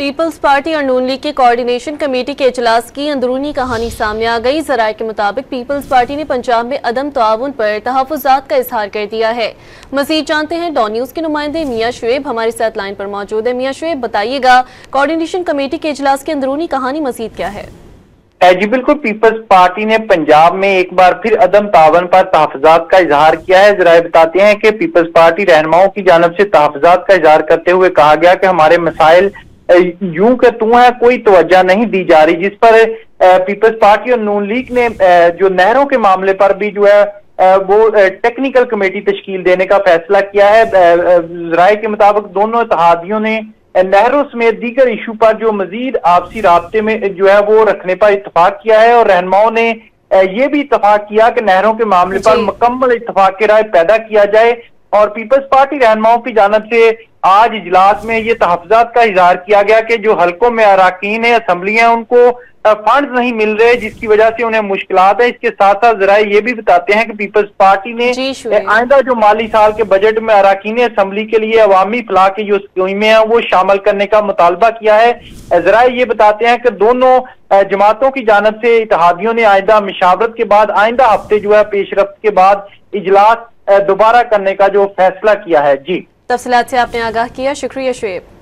Peoples party और नून league के coordination committee के इजलास की अंदरूनी कहानी सामने आ गई। ज़राए के मुताबिक पीपल्स पार्टी ने पंजाब में अदम ताउन पर तहफ़्फ़ुज़ात का इजहार कर दिया है। मज़ीद जानते हैं डॉन न्यूज़ के नुमाइंदे मियां शुएब हमारे साथ लाइन पर मौजूद है। मियां शुएब, बताइएगा कोऑर्डिनेशन कमेटी के इजलास की अंदरूनी कहानी मज़ीद क्या है? जी बिल्कुल, पीपल्स पार्टी ने पंजाब में एक बार फिर अदम तावन पर तहफ़्फ़ुज़ात का इजहार किया है। ज़राए बताते हैं कि पीपल्स पार्टी रहनुमाओं की जानिब से तहफ़्फ़ुज़ात का इजहार करते हुए कहा गया कि हमारे मसाइल यूं के तू है, कोई तवज्जो नहीं दी जा रही, जिस पर पीपल्स पार्टी और नून लीग ने जो नहरों के मामले पर भी जो है वो टेक्निकल कमेटी तश्कील देने का फैसला किया है। ज़राए के मुताबिक दोनों इत्तेहादियों ने नहरों समेत दीगर इशू पर जो मजीद आपसी राब्ते में जो है वो रखने पर इत्तफाक किया है और रहनुमाओं ने ये भी इत्तफाक किया कि नहरों के मामले पर मुकम्मल इत्तफाक की राय पैदा किया जाए। और पीपल्स पार्टी रहनुमाओं की जानब से आज इजलास में ये तहफ़्फ़ुज़ात का इजहार किया गया कि जो हल्कों में अराकीन है, असम्बलियां, उनको फंड नहीं मिल रहे, जिसकी वजह से उन्हें मुश्किलात है। इसके साथ साथ ज़राए ये भी बताते हैं कि पीपल्स पार्टी ने आइंदा जो माली साल के बजट में अराकीन असम्बली के लिए अवामी फलाह की जो स्कीमें हैं वो शामिल करने का मुतालबा किया है। ज़राए ये बताते हैं कि दोनों जमातों की जानब से इत्तेहादियों ने आइंदा मशावरत के बाद आइंदा हफ्ते जो है पेशरफ्त के बाद इजलास दोबारा करने का जो फैसला किया है। जी, तफसीलात से आपने आगाह किया, शुक्रिया शुएब।